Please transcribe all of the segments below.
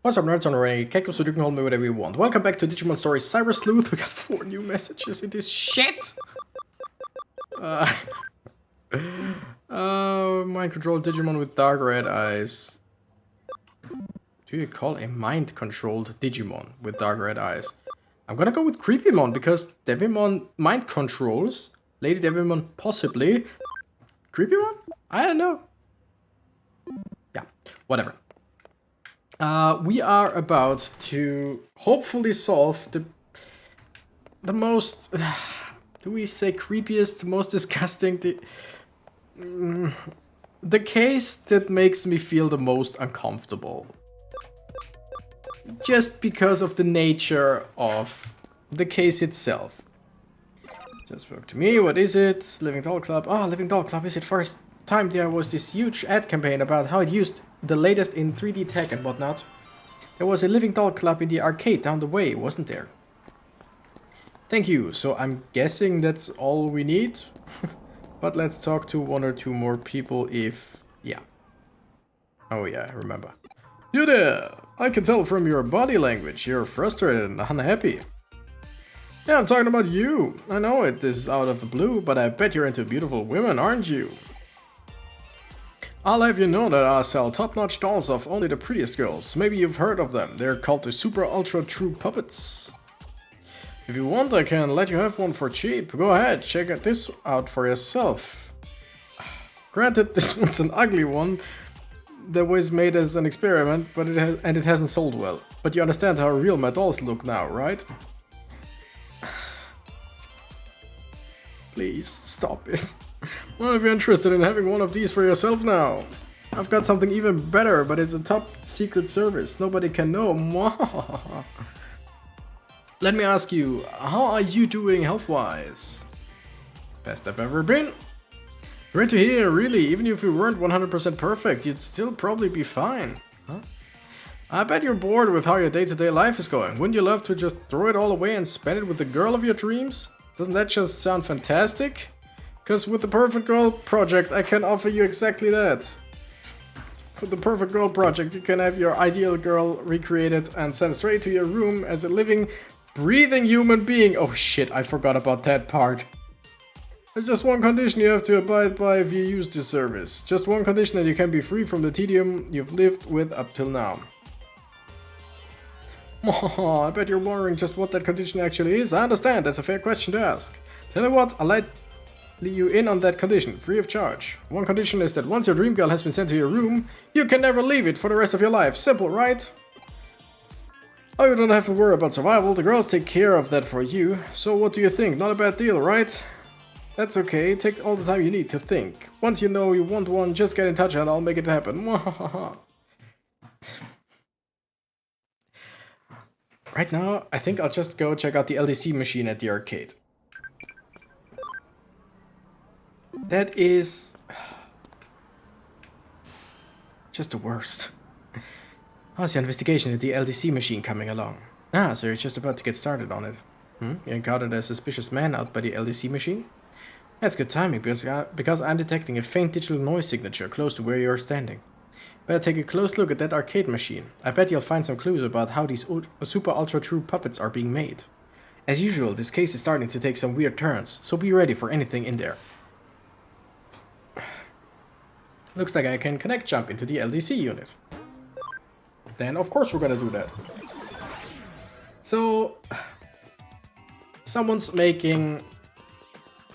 What's up, nerds on Array? Cactus, so you can hold me whatever you want. Welcome back to Digimon Story Cyber Sleuth. We got 4 new messages in this shit! Mind-controlled Digimon with dark red eyes. Do you call a mind-controlled Digimon with dark red eyes? I'm gonna go with Creepymon, because Devimon mind controls. Lady Devimon, possibly. Creepymon? I don't know. Yeah, whatever. We are about to hopefully solve the most, do we say creepiest, most disgusting, the case that makes me feel the most uncomfortable. Just because of the nature of the case itself. Just work to me, what is it? Living Doll Club. Oh, Living Doll Club, is it first time there was this huge ad campaign about how it used the latest in 3D tech and whatnot. There was a Living Doll Club in the arcade down the way, wasn't there? Thank you. So I'm guessing that's all we need. But let's talk to 1 or 2 more people if... yeah. Oh yeah, I remember. You there! I can tell from your body language you're frustrated and unhappy. Yeah, I'm talking about you. I know it, this is out of the blue, but I bet you're into beautiful women, aren't you? I'll have you know that I sell top-notch dolls of only the prettiest girls. Maybe you've heard of them. They're called the Super Ultra True Puppets. If you want, I can let you have one for cheap. Go ahead, check this out for yourself. Granted, this one's an ugly one that was made as an experiment, but it hasn't sold well. But you understand how real my dolls look now, right? Please, stop it. Well, if you're interested in having one of these for yourself now, I've got something even better, but it's a top secret service. Nobody can know. Let me ask you, how are you doing health-wise? Best I've ever been. Great to hear, really. Even if you weren't 100% perfect, you'd still probably be fine. Huh? I bet you're bored with how your day-to-day life is going. Wouldn't you love to just throw it all away and spend it with the girl of your dreams? Doesn't that just sound fantastic? Because with the Perfect Girl Project, I can offer you exactly that. With the Perfect Girl Project, you can have your ideal girl recreated and sent straight to your room as a living, breathing human being. Oh shit, I forgot about that part. There's just one condition you have to abide by if you use this service. Just one condition, and you can be free from the tedium you've lived with up till now. Oh, I bet you're wondering just what that condition actually is. I understand, that's a fair question to ask. Tell you what, I'll let you in on that condition, free of charge. One condition is that once your dream girl has been sent to your room, you can never leave it for the rest of your life. Simple, right? Oh, you don't have to worry about survival, the girls take care of that for you. So what do you think? Not a bad deal, right? That's okay, take all the time you need to think. Once you know you want one, just get in touch and I'll make it happen. Right now, I think I'll just go check out the LDC machine at the arcade. That is just the worst. How's your investigation at the LDC machine coming along? Ah, so you're just about to get started on it. You encountered a suspicious man out by the LDC machine? That's good timing, because I'm detecting a faint digital noise signature close to where you're standing. Better take a close look at that arcade machine. I bet you'll find some clues about how these super ultra true puppets are being made. As usual, this case is starting to take some weird turns, so be ready for anything in there. Looks like I can connect jump into the LDC unit. Then of course we're gonna do that. So someone's making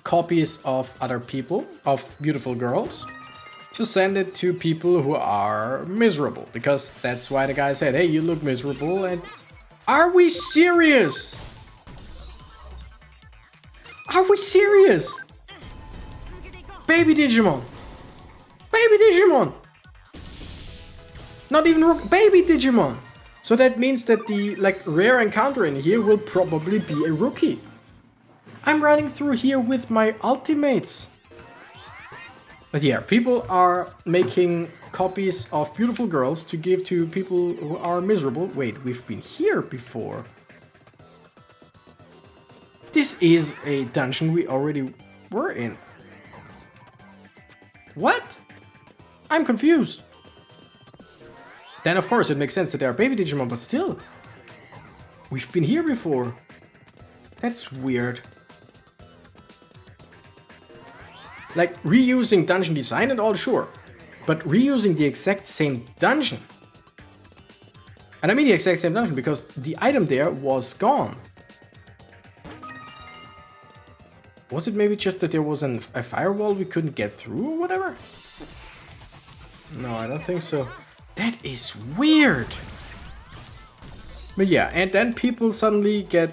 copies of other people, of beautiful girls, to send it to people who are miserable, because that's why the guy said, hey, you look miserable. And are we serious? Are we serious? Baby Digimon. Baby Digimon. Not even baby Digimon. So that means that the rare encounter in here will probably be a rookie. I'm running through here with my ultimates. But yeah, people are making copies of beautiful girls to give to people who are miserable. Wait, we've been here before. This is a dungeon we already were in. What? I'm confused. then of course it makes sense that they are baby Digimon, but still. We've been here before. That's weird. Like, reusing dungeon design and all, sure. But reusing the exact same dungeon. And I mean the exact same dungeon because the item there was gone. Was it maybe just that there was a firewall we couldn't get through or whatever? No, I don't think so. That is weird. But yeah, and then people suddenly get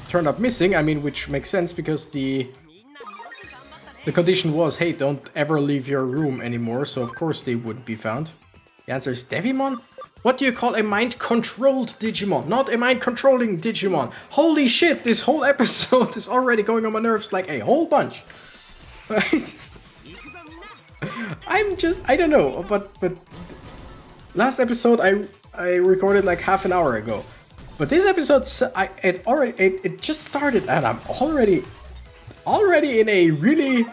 turned up missing. I mean, which makes sense because the condition was, hey, don't ever leave your room anymore. So of course they wouldn't be found. The answer is Devimon? What do you call a mind-controlled Digimon? Not a mind-controlling Digimon. Holy shit, this whole episode is already going on my nerves like a whole bunch. Right? I don't know, but last episode I recorded like half an hour ago. But this episode, it just started and I'm already in a really...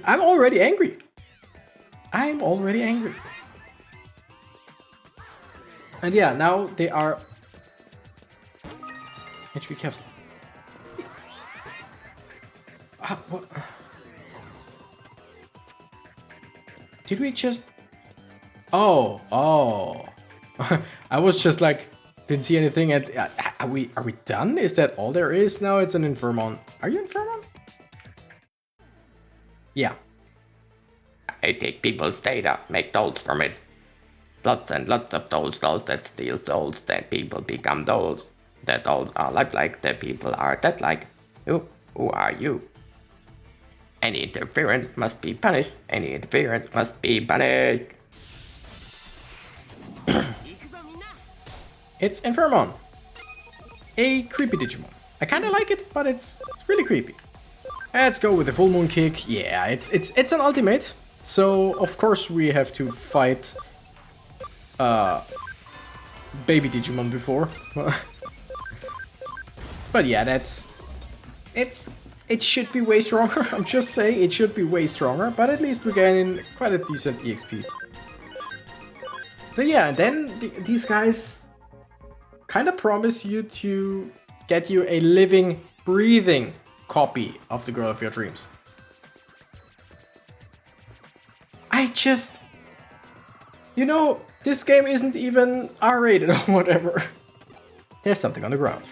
I'm already angry. I'm already angry. And yeah, now they are... HP capsule. What? Did we just... Oh. I was just like, didn't see anything. And are we done? Is that all there is? Now it's an Infirmon. Are you Infirmon? Yeah. I take people's data, make dolls from it. Lots and lots of dolls that steal souls, then people become dolls. The dolls are lifelike, the people are dead-like. Who are you? Any interference must be punished. Any interference must be punished. It's Infirmon. A creepy Digimon. I kinda like it, but it's really creepy. Let's go with the full moon kick. Yeah, it's an ultimate. So of course we have to fight baby Digimon before. But yeah, it should be way stronger. I'm just saying it should be way stronger, but at least we're getting quite a decent EXP. So yeah, and then these guys kind of promise you to get you a living, breathing copy of the girl of your dreams. You know, this game isn't even R-rated or whatever. There's something on the ground.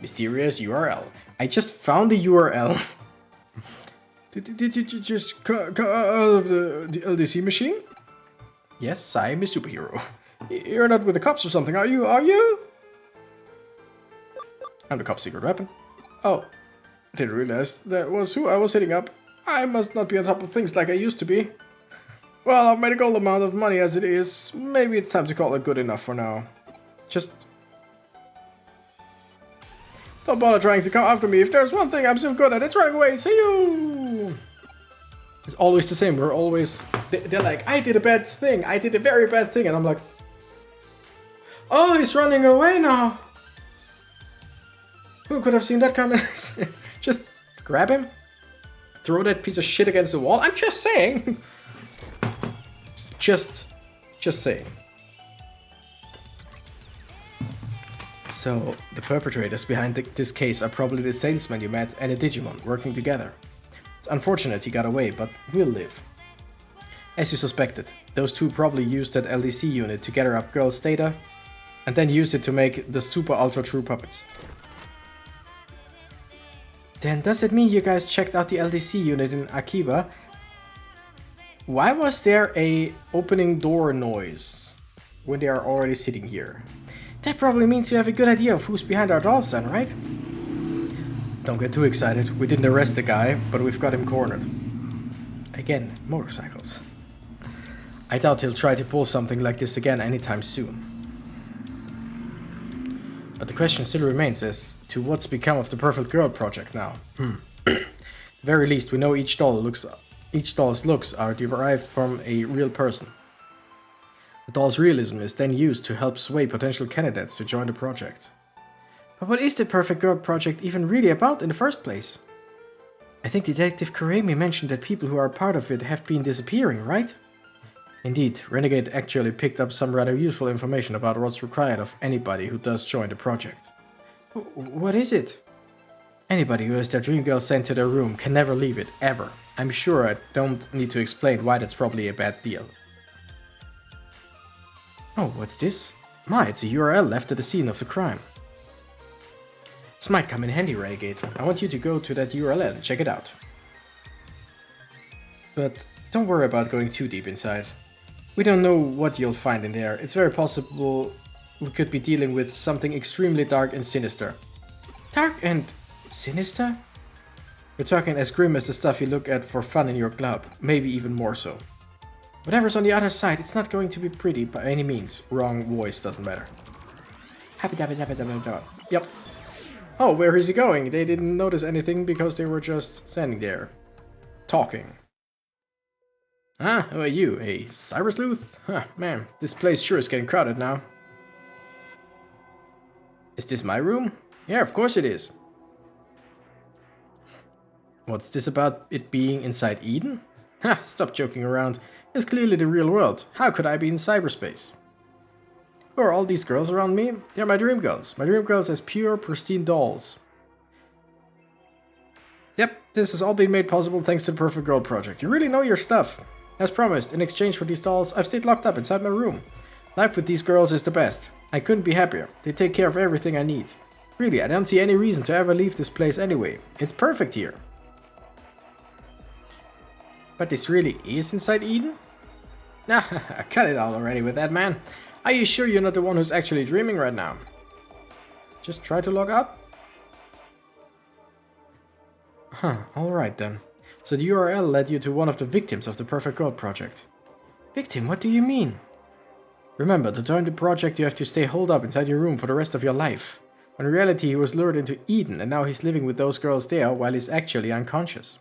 Mysterious URL. I just found the URL. Did you just come out of the LDC machine? Yes, I'm a superhero. You're not with the cops or something, are you? I'm the cop's secret weapon. Oh, I didn't realize that was who I was hitting up. I must not be on top of things like I used to be. Well, I've made a gold amount of money as it is. Maybe it's time to call it good enough for now. Just... don't bother trying to come after me. If there's one thing I'm so good at, it's running away. See you! It's always the same. We're always... They're like, I did a bad thing. I did a very bad thing. And I'm like... oh, he's running away now. Who could have seen that coming? Just grab him. Throw that piece of shit against the wall. I'm just saying. Just saying. So, the perpetrators behind this case are probably the salesman you met and a Digimon working together. It's unfortunate he got away, but we'll live. As you suspected, those two probably used that LDC unit to gather up girls' data and then used it to make the super ultra true puppets. Then does it mean you guys checked out the LDC unit in Akiba? Why was there a opening door noise when they are already sitting here? That probably means you have a good idea of who's behind our dolls then, right? Don't get too excited. We didn't arrest the guy, but we've got him cornered. Again, motorcycles. I doubt he'll try to pull something like this again anytime soon. But the question still remains as to what's become of the Perfect Girl project now. At the very least, we know each doll's looks are derived from a real person. The doll's realism is then used to help sway potential candidates to join the project. But what is the Perfect Girl project even really about in the first place? I think Detective Kuremi mentioned that people who are part of it have been disappearing, right? Indeed, Renegade actually picked up some rather useful information about what's required of anybody who does join the project. What is it? Anybody who has their dream girl sent to their room can never leave it, ever. I'm sure I don't need to explain why that's probably a bad deal. Oh, what's this? It's a URL left at the scene of the crime. This might come in handy, Renegade. I want you to go to that URL and check it out. But don't worry about going too deep inside. We don't know what you'll find in there. It's very possible we could be dealing with something extremely dark and sinister. Dark and sinister? We're talking as grim as the stuff you look at for fun in your club, maybe even more so. Whatever's on the other side, it's not going to be pretty by any means. Wrong voice, doesn't matter. Yep. Oh, where is he going? They didn't notice anything because they were just standing there. Talking. Ah, who are you? A cyber sleuth? Huh, man, this place sure is getting crowded now. Is this my room? Yeah, of course it is. What's this about it being inside Eden? Ha, stop joking around. It's clearly the real world. How could I be in cyberspace? Who are all these girls around me? They're my dream girls. My dream girls as pure, pristine dolls. Yep, this has all been made possible thanks to the Perfect Girl Project. You really know your stuff. As promised, in exchange for these dolls, I've stayed locked up inside my room. Life with these girls is the best. I couldn't be happier. They take care of everything I need. Really, I don't see any reason to ever leave this place anyway. It's perfect here. But this really is inside Eden? Nah, cut it out already with that, man. Are you sure you're not the one who's actually dreaming right now? Just try to log out? Huh, alright then. So the URL led you to one of the victims of the Perfect Girl Project. Victim? What do you mean? Remember, to join the project you have to stay holed up inside your room for the rest of your life. When in reality he was lured into Eden and now he's living with those girls there while he's actually unconscious.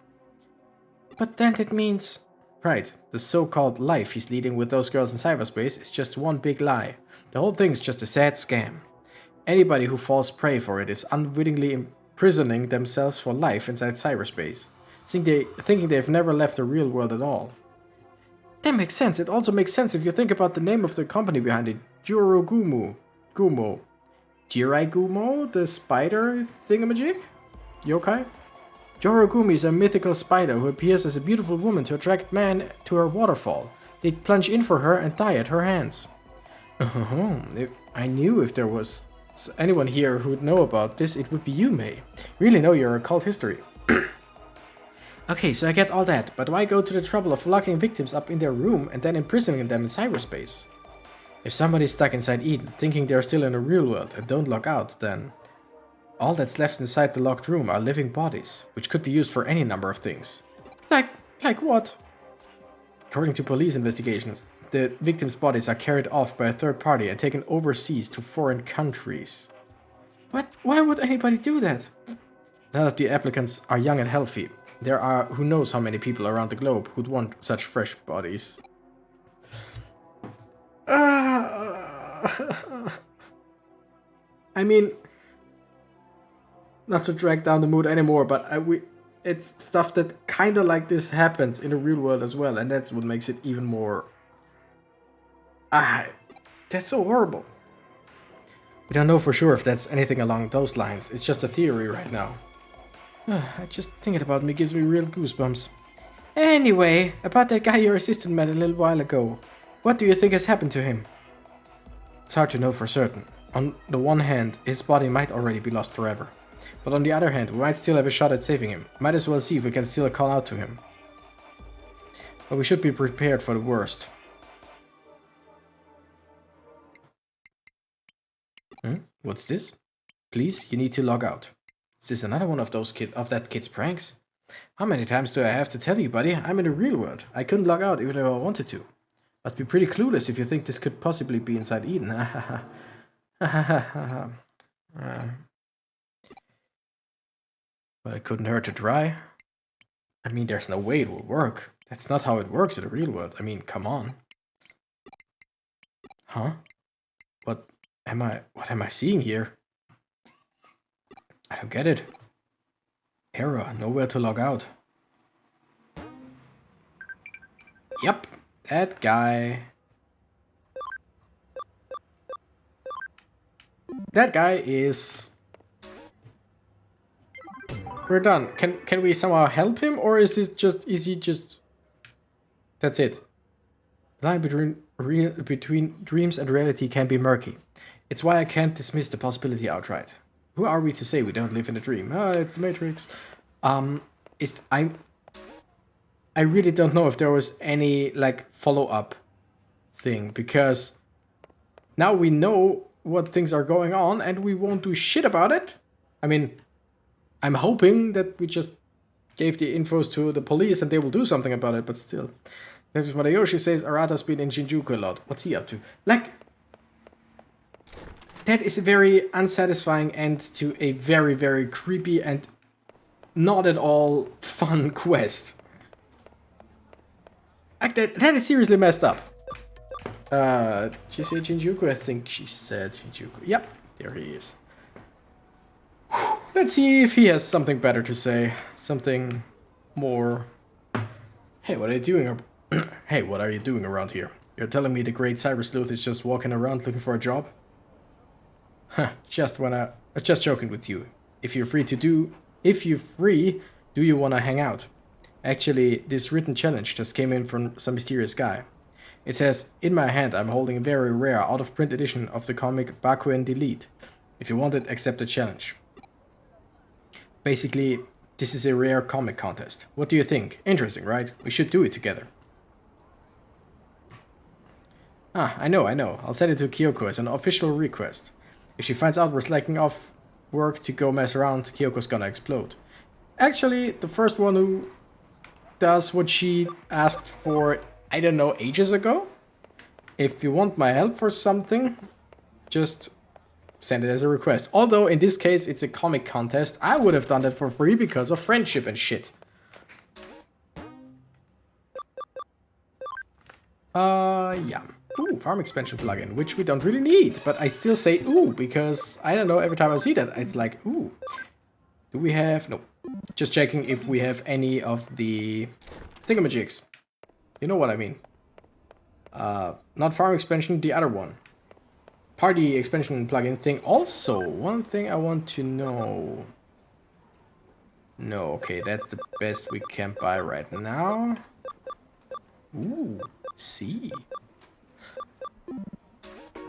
But then it means... Right, the so-called life he's leading with those girls in cyberspace is just one big lie. The whole thing's just a sad scam. Anybody who falls prey for it is unwittingly imprisoning themselves for life inside cyberspace, thinking they've never left the real world at all. That makes sense. It also makes sense if you think about the name of the company behind it, Gumo. Jirai Gumo, the spider thingamajig? Yokai? Jorogumi is a mythical spider who appears as a beautiful woman to attract men to her waterfall. They plunge in for her and die at her hands. I knew if there was anyone here who would know about this, it would be you, May. Really know your occult history. Okay, so I get all that, but why go to the trouble of locking victims up in their room and then imprisoning them in cyberspace? If somebody's stuck inside Eden, thinking they're still in the real world and don't log out, then... all that's left inside the locked room are living bodies, which could be used for any number of things. Like what? According to police investigations, the victims' bodies are carried off by a third party and taken overseas to foreign countries. What? Why would anybody do that? Now that the applicants are young and healthy, there are who knows how many people around the globe who'd want such fresh bodies. I mean... not to drag down the mood anymore, but it's stuff that kind of like this happens in the real world as well, and that's what makes it even more... that's so horrible. We don't know for sure if that's anything along those lines, it's just a theory right now. Just thinking about me gives me real goosebumps. Anyway, about that guy your assistant met a little while ago. What do you think has happened to him? It's hard to know for certain. On the one hand, his body might already be lost forever. But on the other hand, we might still have a shot at saving him. Might as well see if we can still call out to him. But we should be prepared for the worst. What's this? Please, you need to log out. Is this another one of that kid's pranks? How many times do I have to tell you, buddy? I'm in the real world. I couldn't log out even if I wanted to. Must be pretty clueless if you think this could possibly be inside Eden. But it couldn't hurt to try. I mean, there's no way it will work. That's not how it works in the real world. I mean, come on. Huh? What am I seeing here? I don't get it. Error, nowhere to log out. Yep, That guy. That guy is... We're done. Can we somehow help him, or is he just... That's it. The line between dreams and reality can be murky. It's why I can't dismiss the possibility outright. Who are we to say we don't live in a dream? It's the Matrix. I really don't know if there was any like follow-up thing, because now we know what things are going on and we won't do shit about it. I mean, I'm hoping that we just gave the infos to the police and they will do something about it, but still. That's what Ayoshi says. Arata's been in Shinjuku a lot. What's he up to? Like, that is a very unsatisfying end to a very, very creepy and not at all fun quest. Like, that is seriously messed up. Did she say Shinjuku? I think she said Shinjuku. Yep, there he is. Let's see if he has something better to say. Something more... Hey, what are you doing? Hey, what are you doing around here? You're telling me the great cyber sleuth is just walking around looking for a job? Huh, just joking with you. If you're free, do you wanna hang out? Actually, this written challenge just came in from some mysterious guy. It says, in my hand I'm holding a very rare out-of-print edition of the comic Bakuen Delete. If you want it, accept the challenge. Basically, this is a rare comic contest. What do you think? Interesting, right? We should do it together. Ah, I know. I'll send it to Kyoko as an official request. If she finds out we're slacking off work to go mess around, Kyoko's gonna explode. Actually, the first one who does what she asked for, I don't know, ages ago. If you want my help for something, just send it as a request. Although, in this case, it's a comic contest. I would have done that for free because of friendship and shit. Yeah. Ooh, farm expansion plugin, which we don't really need. But I still say ooh, because, I don't know, every time I see that, it's like, ooh. Do we have... No. Just checking if we have any of the thingamajigs. You know what I mean. Not farm expansion, the other one. Party expansion plugin thing. Also, one thing I want to know. No, okay, that's the best we can buy right now. Ooh, see.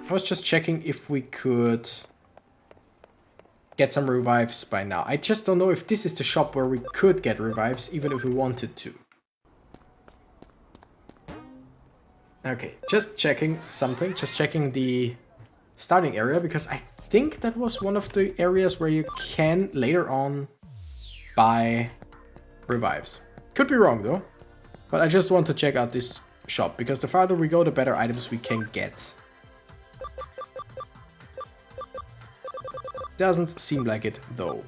I was just checking if we could get some revives by now. I just don't know if this is the shop where we could get revives, even if we wanted to. Okay, just checking something. Just checking the starting area, because I think that was one of the areas where you can later on buy revives. Could be wrong though, but I just want to check out this shop, because the farther we go, the better items we can get. Doesn't seem like it though.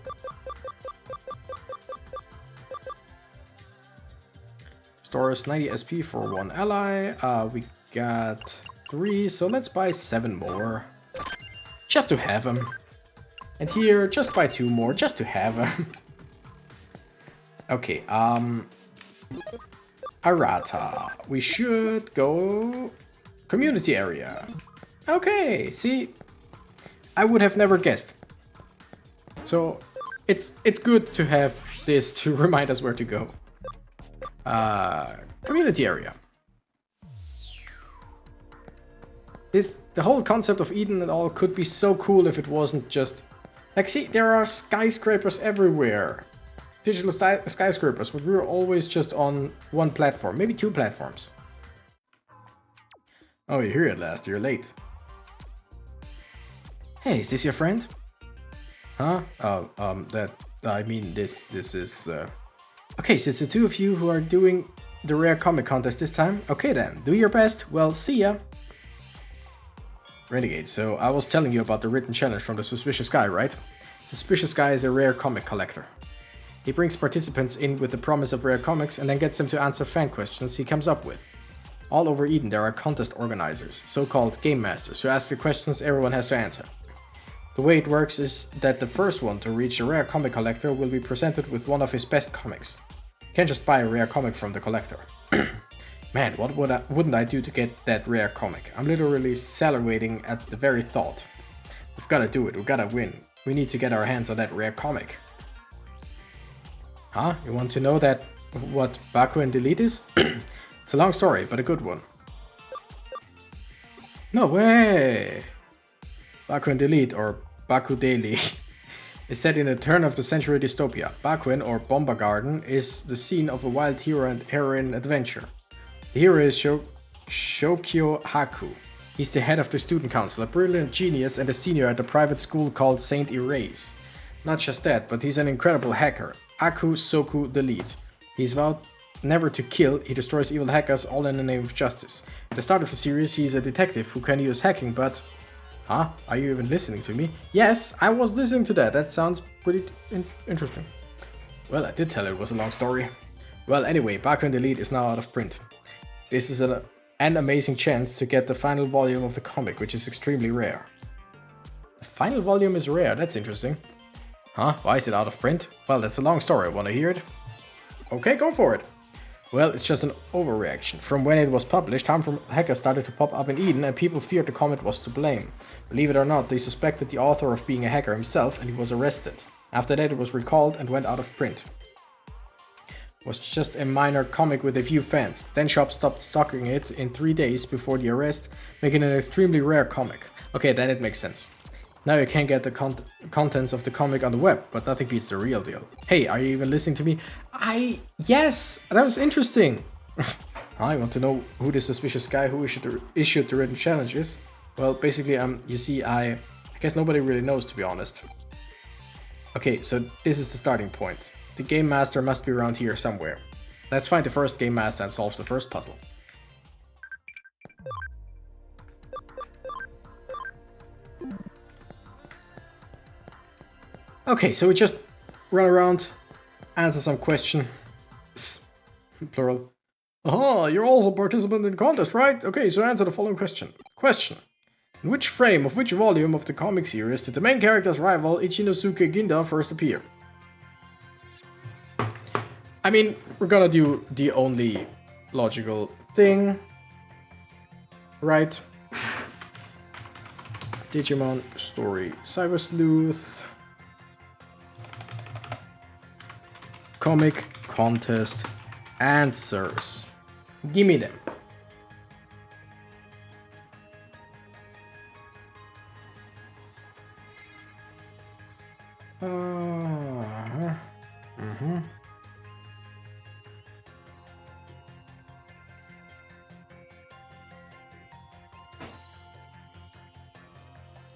Stores 90 SP for one ally. We got 3, so let's buy 7 more. Just to have them. And here, just buy 2 more, just to have them. Okay, Arata. We should go community area. Okay, see, I would have never guessed. So it's good to have this to remind us where to go. Community area. The whole concept of Eden and all could be so cool if it wasn't just... Like, see, there are skyscrapers everywhere. Digital skyscrapers, but we were always just on one platform, maybe 2 platforms. Oh, you're here at last, you're late. Hey, is this your friend? Huh? This is, Okay, so it's the 2 of you who are doing the rare comic contest this time. Okay then, do your best. Well, see ya. Renegade, so I was telling you about the written challenge from the Suspicious Guy, right? Suspicious Guy is a rare comic collector. He brings participants in with the promise of rare comics and then gets them to answer fan questions he comes up with. All over Eden there are contest organizers, so-called game masters, who ask the questions everyone has to answer. The way it works is that the first one to reach a rare comic collector will be presented with one of his best comics. You can't just buy a rare comic from the collector. Man, what wouldn't I do to get that rare comic? I'm literally salivating at the very thought. We've gotta do it, we've gotta win. We need to get our hands on that rare comic. Huh? You want to know what Baku and Delete is? It's a long story, but a good one. No way! Baku and Delete, or Baku Daily, is set in a turn-of-the-century dystopia. Bakuin, or Bomba Garden, is the scene of a wild hero and heroine adventure. The hero is Shokyo Haku. He's the head of the student council, a brilliant genius and a senior at a private school called Saint Erase. Not just that, but he's an incredible hacker. Aku Soku Delete. He's vowed never to kill, he destroys evil hackers all in the name of justice. At the start of the series, he's a detective who can use hacking, but... Huh? Are you even listening to me? Yes, I was listening to that. That sounds pretty interesting. Well, I did tell it was a long story. Well, anyway, Baku and Delete is now out of print. This is an amazing chance to get the final volume of the comic, which is extremely rare. The final volume is rare, that's interesting. Huh? Why is it out of print? Well, that's a long story. Wanna hear it? Okay, go for it. Well, it's just an overreaction. From when it was published, harmful hackers started to pop up in Eden and people feared the comet was to blame. Believe it or not, they suspected the author of being a hacker himself and he was arrested. After that, it was recalled and went out of print. It was just a minor comic with a few fans. Then shops stopped stocking it in 3 days before the arrest, making it an extremely rare comic. Okay, then it makes sense. Now you can get the contents of the comic on the web, but nothing beats the real deal. Hey, are you even listening to me? Yes! That was interesting! I want to know who the suspicious guy who issued the written challenge is. Well, basically, you see, I guess nobody really knows, to be honest. Okay, so this is the starting point. The Game Master must be around here somewhere. Let's find the first Game Master and solve the first puzzle. Okay, so we just run around, answer some questions. Plural. Oh, you're also a participant in the contest, right? Okay, so answer the following question. Question. In which frame of which volume of the comic series did the main character's rival Ichinosuke Ginda first appear? I mean, we're gonna do the only logical thing, right? Digimon Story Cyber Sleuth. Comic contest answers. Give me them.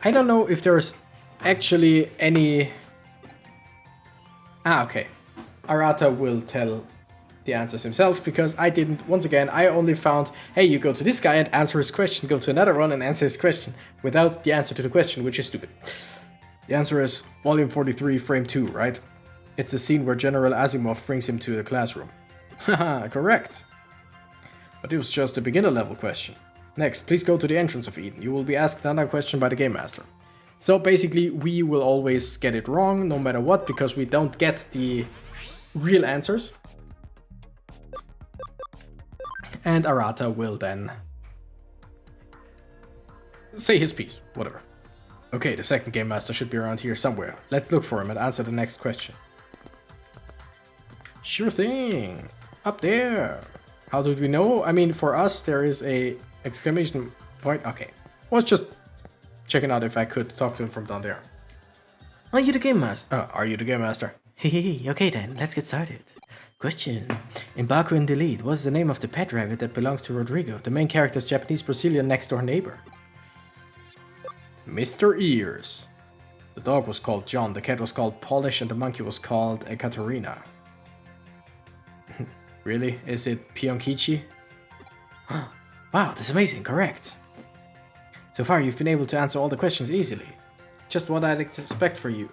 I don't know if there's actually any... okay. Arata will tell the answers himself, because I didn't. Once again, I only found, hey, you go to this guy and answer his question, go to another one and answer his question, without the answer to the question, which is stupid. The answer is volume 43, frame 2, right? It's the scene where General Asimov brings him to the classroom. Haha, correct. But it was just a beginner level question. Next, please go to the entrance of Eden. You will be asked another question by the Game Master. So basically, we will always get it wrong, no matter what, because we don't get the real answers. And Arata will then say his piece, whatever. Okay, the second Game Master should be around here somewhere. Let's look for him and answer the next question. Sure thing. Up there. How did we know? I mean, for us, there is a exclamation point. Okay. Was just checking out if I could talk to him from down there. Are you the Game Master? Are you the Game Master? Hey, okay then, let's get started. Question. In Baku and Delete, what's the name of the pet rabbit that belongs to Rodrigo, the main character's Japanese-Brazilian next-door neighbor? Mr. Ears. The dog was called John, the cat was called Polish, and the monkey was called Ekaterina. Really? Is it Pionkichi? Wow, that's amazing, correct. So far, you've been able to answer all the questions easily. Just what I'd expect from you.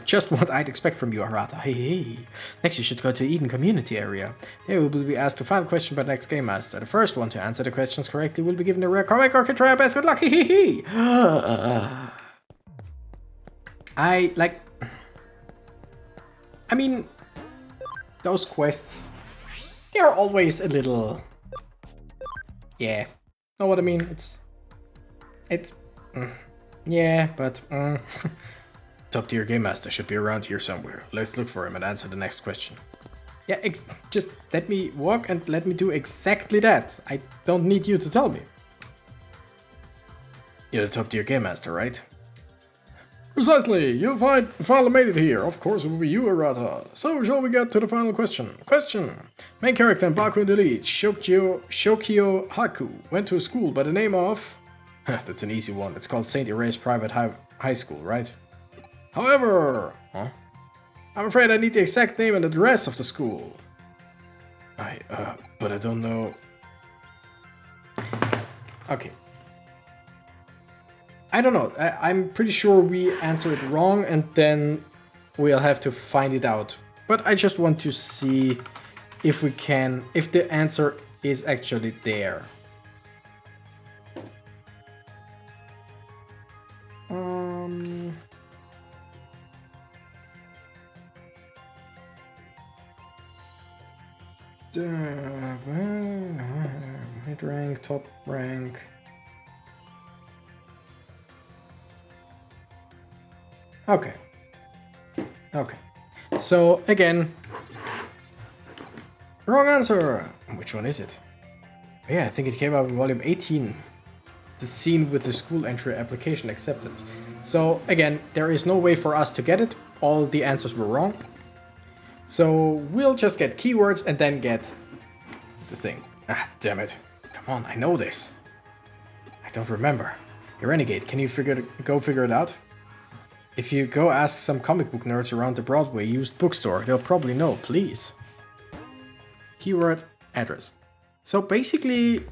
Just what I'd expect from you, Arata. Hey. Next, you should go to Eden Community Area. There you will be asked the final question by the next Game Master. The first one to answer the questions correctly will be given a rare comic or can try our best. Good luck. I mean, those quests, they're always a little Yeah. Know what I mean? Yeah, but Top tier game master should be around here somewhere. Let's look for him and answer the next question. Yeah, just let me walk and let me do exactly that. I don't need you to tell me. You're the top tier game master, right? Precisely. You finally made it here. Of course it will be you, Arata. So shall we get to the final question? Question. Main character in Baku in the lead, Shokyo Haku, went to a school by the name of... That's an easy one. It's called St. Erase Private High School, right? However... I'm afraid I need the exact name and address of the school. But I don't know... Okay. I don't know. I'm pretty sure we answered it wrong and then we'll have to find it out. But I just want to see if we can... if the answer is actually there. Mid rank, top rank. Okay. Okay. So again, wrong answer. Which one is it? Yeah, I think it came up in volume 18. The scene with the school entry application acceptance. So again, there is no way for us to get it. All the answers were wrong. So we'll just get keywords and then get the thing. Ah, damn it. Come on, I know this. I don't remember. Hey, Renegade, can you go figure it out? If you go ask some comic book nerds around the Broadway used bookstore, they'll probably know, please. Keyword address. So basically,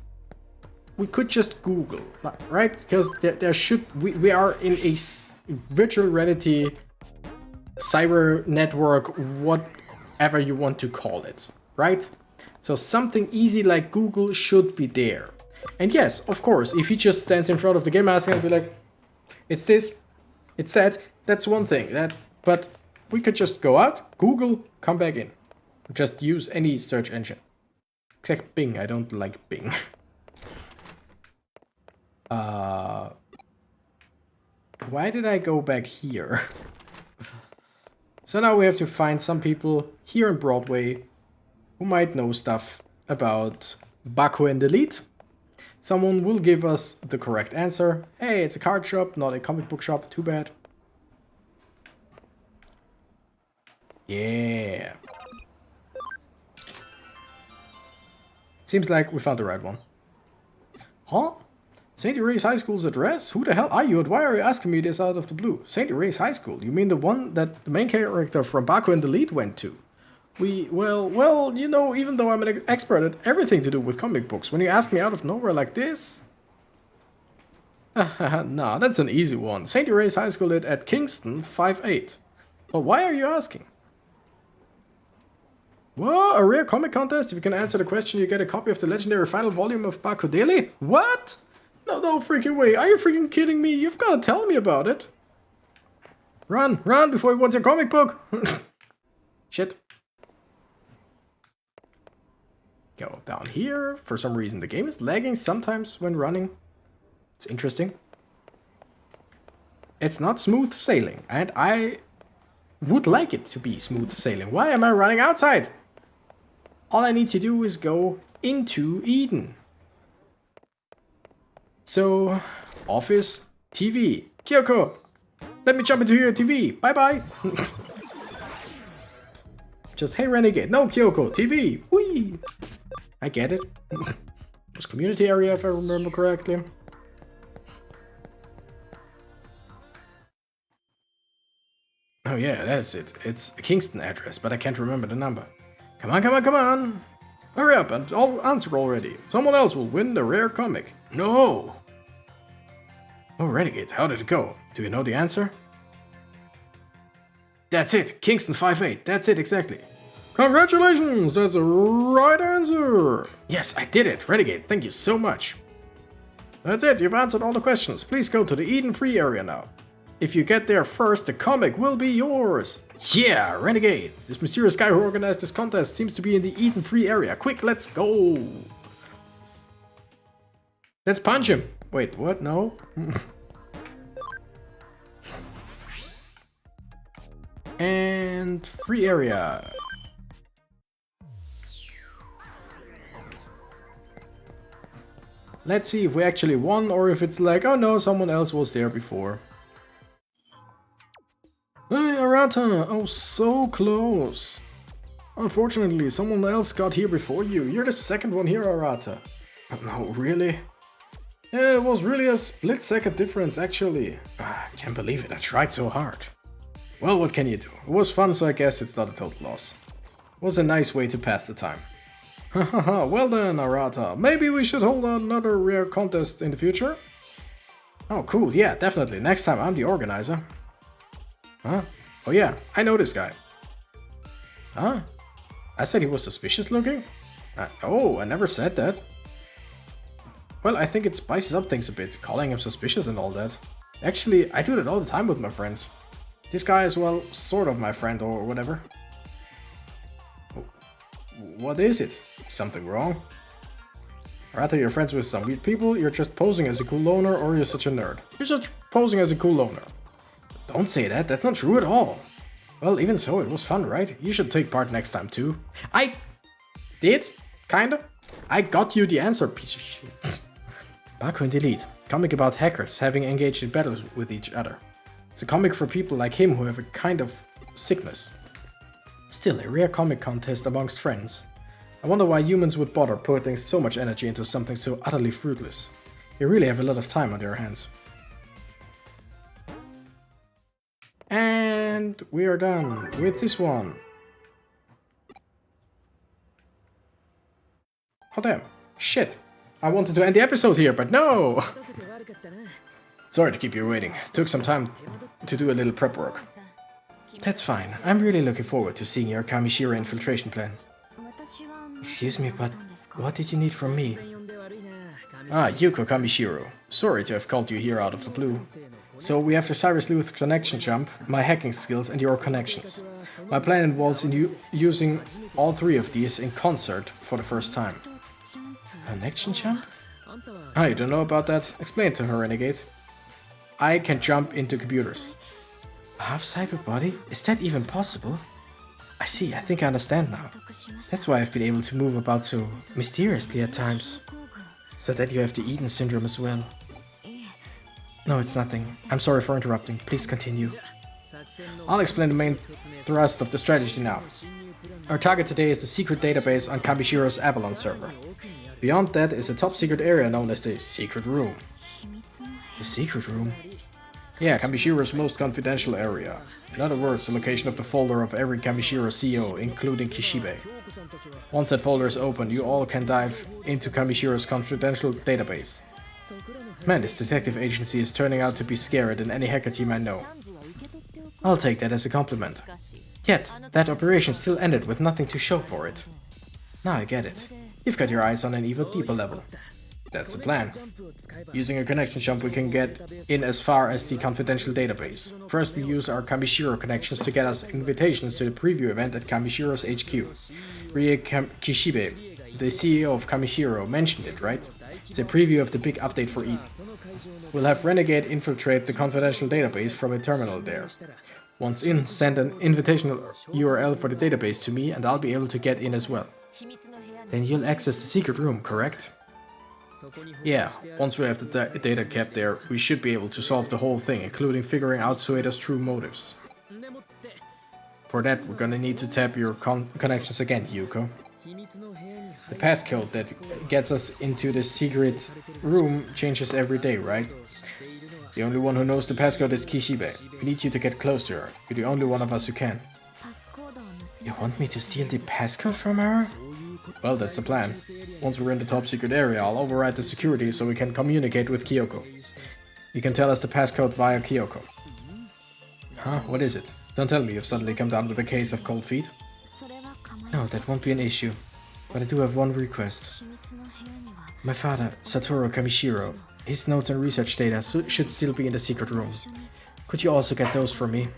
we could just Google, right? Because there should... We are in a virtual reality cyber network, whatever you want to call it, right? So something easy like Google should be there. And yes, of course, if he just stands in front of the game master and be like, it's this, it's that, that's one thing. But we could just go out, Google, come back in. Just use any search engine. Except Bing, I don't like Bing. Why did I go back here? So now we have to find some people here in Broadway who might know stuff about Baku and Elite. Someone will give us the correct answer. Hey, it's a card shop, not a comic book shop. Too bad. Yeah. Seems like we found the right one. Huh? St. Erase High School's address? Who the hell are you and why are you asking me this out of the blue? St. Erase High School? You mean the one that the main character from Baku and the Lead went to? Well, you know, even though I'm an expert at everything to do with comic books, when you ask me out of nowhere like this... Nah, that's an easy one. St. Erase High School at Kingston 5-8. Well, why are you asking? What? A rare comic contest? If you can answer the question, you get a copy of the legendary final volume of Baku Daily? What? No freaking way. Are you freaking kidding me? You've got to tell me about it. Run before you want your comic book. Shit. Go down here. For some reason, the game is lagging sometimes when running. It's interesting. It's not smooth sailing, and I would like it to be smooth sailing. Why am I running outside? All I need to do is go into Eden. So, office, TV. Kyoko, let me jump into your TV. Bye-bye. Just, hey, Renegade. No, Kyoko, TV. Whee! I get it. It was community area, if I remember correctly. Oh yeah, that's it. It's a Kingston address, but I can't remember the number. Come on. Hurry up and I'll answer already. Someone else will win the rare comic. No! Oh, Renegade, how did it go? Do you know the answer? That's it, Kingston 5-8. That's it, exactly. Congratulations, that's the right answer. Yes, I did it, Renegade. Thank you so much. That's it, you've answered all the questions. Please go to the Eden Free area now. If you get there first, the comic will be yours. Yeah, Renegade. This mysterious guy who organized this contest seems to be in the Eden Free area. Quick, let's go. Let's punch him. Wait, what? No? And free area. Let's see if we actually won or if it's like, oh no, someone else was there before. Hey, Arata! Oh, so close. Unfortunately, someone else got here before you. You're the second one here, Arata. Oh, no, really? Yeah, it was really a split-second difference, actually. Can't believe it, I tried so hard. Well, what can you do? It was fun, so I guess it's not a total loss. It was a nice way to pass the time. Hahaha, well then, Arata. Maybe we should hold another rare contest in the future? Oh, cool, yeah, definitely. Next time I'm the organizer. Huh? Oh yeah, I know this guy. Huh? I said he was suspicious looking? Oh, I never said that. Well, I think it spices up things a bit, calling him suspicious and all that. Actually, I do that all the time with my friends. This guy is, well, sort of my friend or whatever. Oh, what is it? Is something wrong? Rather, you're friends with some weird people, you're just posing as a cool loner, or you're such a nerd. You're just posing as a cool loner. Don't say that, that's not true at all. Well, even so, it was fun, right? You should take part next time too. I did? Kinda? I got you the answer, piece of shit. Baku and Delete. Comic about hackers having engaged in battles with each other. It's a comic for people like him who have a kind of sickness. Still, a rare comic contest amongst friends. I wonder why humans would bother putting so much energy into something so utterly fruitless. You really have a lot of time on your hands. And we are done with this one. Oh damn, shit. I wanted to end the episode here, but no! Sorry to keep you waiting. Took some time to do a little prep work. That's fine. I'm really looking forward to seeing your Kamishira infiltration plan. Excuse me, but what did you need from me? Ah, Yuko Kamishiro. Sorry to have called you here out of the blue. So we have the Cyber Sleuth connection jump, my hacking skills and your connections. My plan involves using all three of these in concert for the first time. Connection jump? Ah, you don't know about that? Explain it to her, Renegade. I can jump into computers. A half cyber body? Is that even possible? I see, I think I understand now. That's why I've been able to move about so mysteriously at times. So that you have the Eden syndrome as well. No, it's nothing. I'm sorry for interrupting. Please continue. I'll explain the main thrust of the strategy now. Our target today is the secret database on Kamishiro's Avalon server. Beyond that is a top secret area known as the Secret Room. The Secret Room? Yeah, Kamishiro's most confidential area. In other words, the location of the folder of every Kamishiro CEO, including Kishibe. Once that folder is open, you all can dive into Kamishiro's confidential database. Man, this detective agency is turning out to be scarier than any hacker team I know. I'll take that as a compliment. Yet, that operation still ended with nothing to show for it. Now I get it. You've got your eyes on an even deeper level. That's the plan. Using a connection jump we can get in as far as the confidential database. First we use our Kamishiro connections to get us invitations to the preview event at Kamishiro's HQ. Rie Kishibe, the CEO of Kamishiro, mentioned it, right? It's a preview of the big update for Eden. We'll have Renegade infiltrate the confidential database from a terminal there. Once in, send an invitational URL for the database to me and I'll be able to get in as well. Then you'll access the secret room, correct? Yeah, once we have the data kept there, we should be able to solve the whole thing, including figuring out Sueda's true motives. For that, we're gonna need to tap your connections again, Yuko. The passcode that gets us into the secret room changes every day, right? The only one who knows the passcode is Kishibe. We need you to get close to her. You're the only one of us who can. You want me to steal the passcode from her? Well, that's the plan. Once we're in the top secret area, I'll override the security so we can communicate with Kyoko. You can tell us the passcode via Kyoko. Huh? What is it? Don't tell me you've suddenly come down with a case of cold feet. No, that won't be an issue. But I do have one request. My father, Satoru Kamishiro, his notes and research data should still be in the secret room. Could you also get those for me?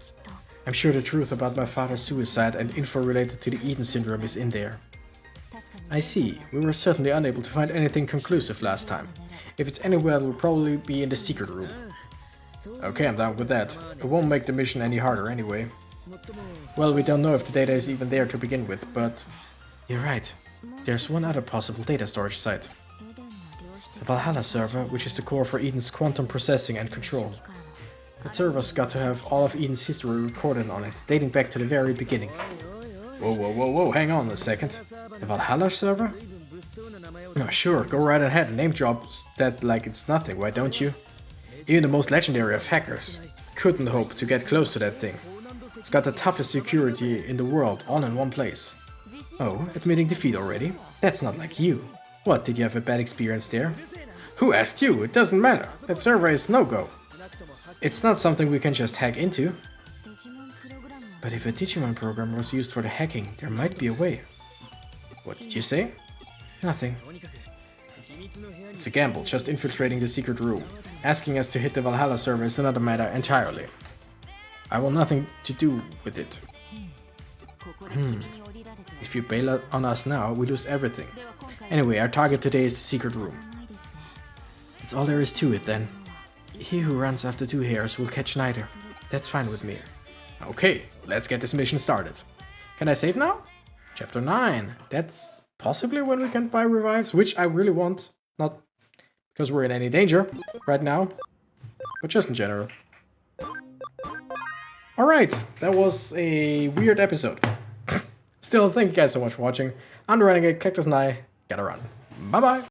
I'm sure the truth about my father's suicide and info related to the Eden syndrome is in there. I see. We were certainly unable to find anything conclusive last time. If it's anywhere, it will probably be in the secret room. Okay, I'm down with that. It won't make the mission any harder anyway. Well, we don't know if the data is even there to begin with, but... You're right. There's one other possible data storage site. The Valhalla server, which is the core for Eden's quantum processing and control. That server's got to have all of Eden's history recorded on it, dating back to the very beginning. Whoa, hang on a second. The Valhalla server? Oh, sure, go right ahead and name drop that like it's nothing, why don't you? Even the most legendary of hackers couldn't hope to get close to that thing. It's got the toughest security in the world, all in one place. Oh, admitting defeat already? That's not like you. What, did you have a bad experience there? Who asked you? It doesn't matter. That server is no-go. It's not something we can just hack into. But if a Digimon program was used for the hacking, there might be a way. What did you say? Nothing. It's a gamble, just infiltrating the secret room. Asking us to hit the Valhalla server is another matter entirely. I want nothing to do with it. If you bail on us now, we lose everything. Anyway, our target today is the secret room. That's all there is to it then. He who runs after two hares will catch neither. That's fine with me. Okay, let's get this mission started. Can I save now? Chapter 9. That's possibly when we can buy revives, which I really want. Not because we're in any danger right now, but just in general. Alright, that was a weird episode. Still, thank you guys so much for watching. I'm the Renegade, Cactus, and I gotta run. Bye bye!